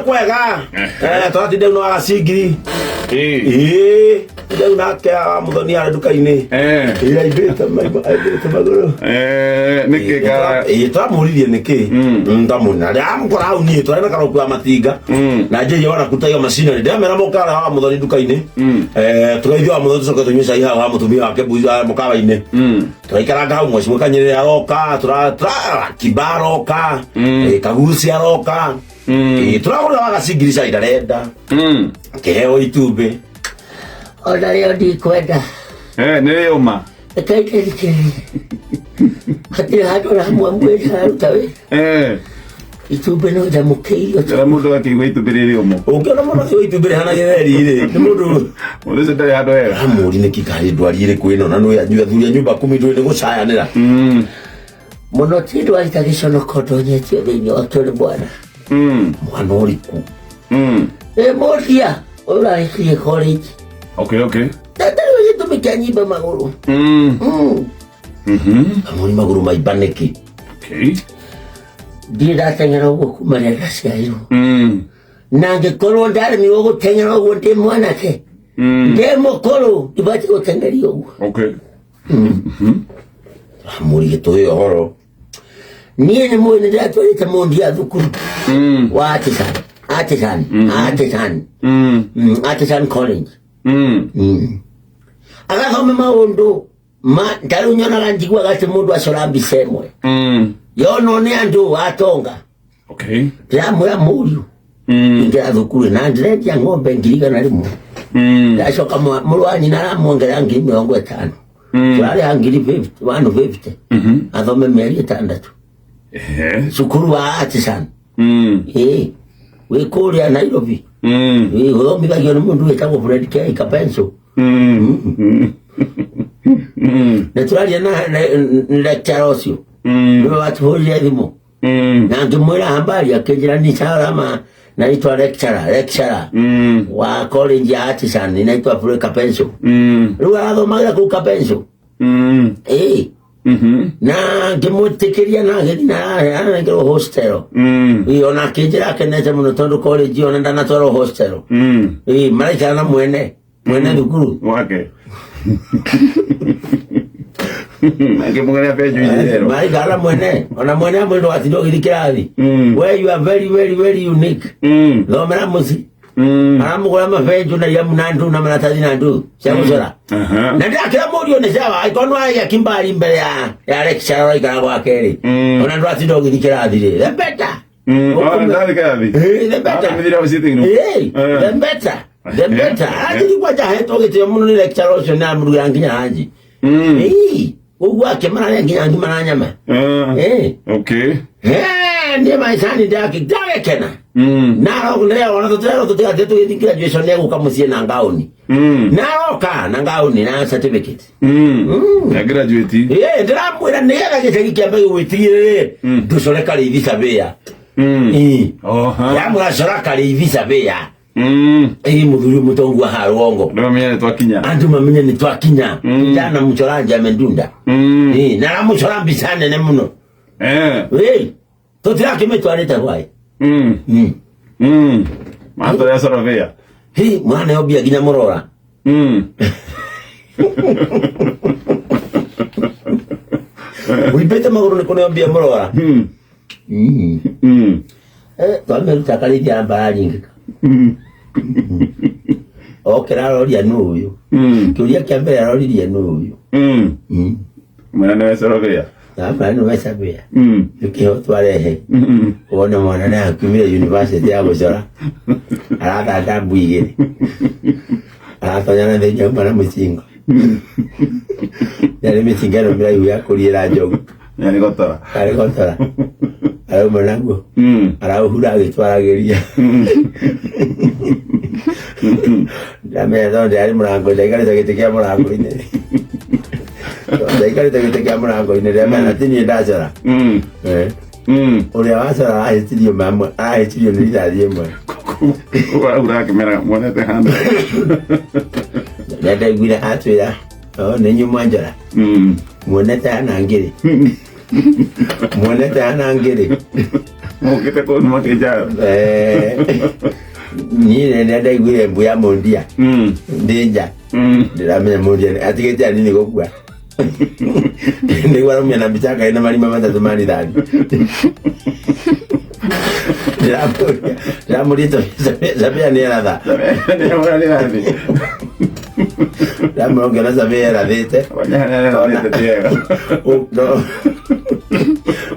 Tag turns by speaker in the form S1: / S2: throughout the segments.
S1: kwega twatinde no agacingiri ndio nake muthoni ara duka-ini ira ibete maguru
S2: nikika
S1: twamuririe niki ndamuna ria mukora au ni twarena karo kwa matinga na nje yona kutayo macina ndia mera mukara wa muthoni duka-ini turaithio muthoni tucoke tunyuca iha wa mutumia wake buza mukawa-ini turaikaranga hau mweci mukanyire aroka tura kibaroka kaguci aroka turagura wagacingiri ca idarenda keheo itumbi
S3: ona leo ndikwenda
S2: nä ma
S3: ekaikärikärä hatirä handå ramwe mwä haruta wä itumbä no njamå kä irio
S2: må ndå akĩigua itumbĩ rĩrĩ ũmũ
S1: å ngä ona må no itumbä rä hana gätheri-rä nä må ndå
S2: må ndå ũcio ndarĩ handũ hega
S1: amå ri nä kikarä ndwari ä rä kwä no na nä athuri a nyumba kumi ndå nä gå cayanä ra
S3: må no ti ndwari ta gä conoko ndonyetio thä inä wakio nä mwana
S1: mwana å riku
S3: må ria å rarä kirie college tatari wä gä tå mä kä anyimba magå rå
S1: amå ri magå rå maimba nä kä
S3: ndirä ndateng'era å guo kuma rä a ndaciarirwo na ngä korwo ndarä mi gå teng'era å guo ndä mwanake ndä må kå rå ndibati gå teng'eria å guo
S1: amå ri gä tå ä ohoro
S3: niä nä mwä nä ndatwarä te må ndia thukuru wa Artisan College agathome maå ndå ntarä u nyonaga njiguaga atä må ndå acora mbica ĩmwe yonwo nä andå atonga ndäramwä ra må riå ingä ra thukuru na ndĩrendia ng'ombe 100,000 ndacoka må rå wa nyina aramwongerera 50,000 tũrarä ha 150 athome mĩeri 6 cukuru wa Artisan wä kå rä a Nairobi gå thomithagio nä må ndå wä tagwo Fred K Kapenso nä tå raria na lecturer å cio nä we watå hå rire thimå na ngä mwä ra hambari akä njä ra ni salama naitwa lecturer wa college ya Artisan naitwa Fred Kapenso rä u arathomagä ra kå u Kapenso na ngĩmwĩtĩkĩria na agĩthiĩ na aranengerwo hostel ona akĩnjĩra akenete mũno tondũ college ona ndanatwarwo hostel maraikara na mwene thukuru
S2: wake
S1: maraikara na mwene ona mwene amwe ndwatinde ũgĩthiĩ kĩrathi where you are very very very unique thomera mũci aramũgũra mabenjũ na iria munandu na maratathi na ndu cia gũcora na ndakĩra mũriũ nĩ sawa aikonwo agĩa kimbari mbere ya lecturer waikara gwake-rĩ ona ndwatinda ũgĩthiĩ kĩrathi rĩ the better arathiĩ kwanja hetwo gĩtĩo mũno nĩ lecturer ũcio nĩ amũrugĩra nginya hanji ũguo akĩmararĩa nginya ngima na nyama ndiye maicani ndagĩkena na ona tũtirerwo tũtigathiĩ tũgĩthiĩ graduation nĩegũka mũciĩ na ngaũni naroka na ngaũni na certificate ndĩramwĩra nĩgetha gĩcagi kĩambe gĩgwĩtigĩrĩrĩ ndũcore karĩithi cabĩa yamũgacora karĩithi cabĩa mũthuri mũtongu wa harũongo andũ mamenye nĩ twakinya ndana mũcora njame ndunda na ramũcora mbica nene mũno tũtirakĩmĩtwarĩte hwaĩ mwana yobia nginya mũrora wĩmbĩte magũrũ nĩ kũneombia mũrora twamĩruta karĩithia mbara nyingĩka okĩra aroria nũ ũyũ kĩũria kĩa mbere aroririe nũ ũyũ
S2: mwana nĩwe Sorovia
S1: mwana nĩwe Sorovia nĩkĩho twarehe wone mwana nĩ akumire university ya gũcora arathanga mbu 2 aratonyana thĩinĩ auma na mũcingo yarĩ mĩcinga ĩno mĩraihu ya kũriĩra njogu
S2: arĩ
S1: gotora arauma naguo araũhura agĩtwaragĩria ndamenya tondũ ndĩarĩ mũrango ndaikarĩte gĩtĩ kĩa mũrango-inĩ ndaikarĩte gĩtĩ kĩa mũrango-inĩ ndĩamenya atĩ niĩ ndacora ũrĩa wacora arahĩtirio nĩ rithathi ĩmwe
S2: ũrakĩmera muonete handũ
S1: rĩrĩa ndaiguire atwĩra nĩ nyuma njora muonete hana ngĩrĩ
S2: Mukite ko numa ke ja.
S3: Ni ne ndaiguire mbuya mundia. Ndinja. Ndiramenya mundia atige ja nini gokua. Ni warumya na bichaka ina marima matatu mani dani. Ndamurito sabia ni radha. Ndamurongera sabia radhite.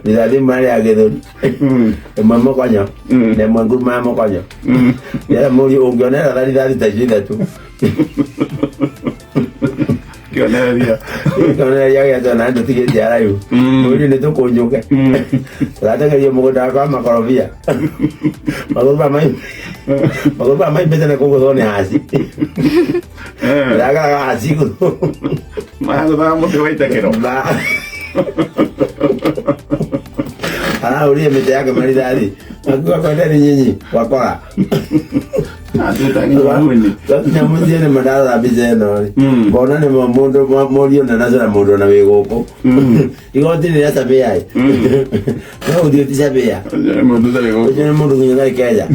S3: Nidadi mari agedon. Mama konyo. Ne mwangu mama konyo. Ya muri ongionera dali tajida tu. Kionera ya jana ndo tige jara yu. Muri ne to konyoke. Lata ke yo mogoda kwa makorobia. Magorba mai bete na kongo zone hasi. Laga hasi ko.
S2: Magorba mo te waita kero.
S3: Ana uri mete yake maridadi. Akuwa kwa ndani nyinyi wakora. Nyamuzie ne madara bizeno. Bona ne mondo morio na nazara mondo na wegoko. Igoti ne yata beyai. Na udio tisabeya.
S2: Mondo za wegoko.
S3: Ne mondo kunyo na ikeja.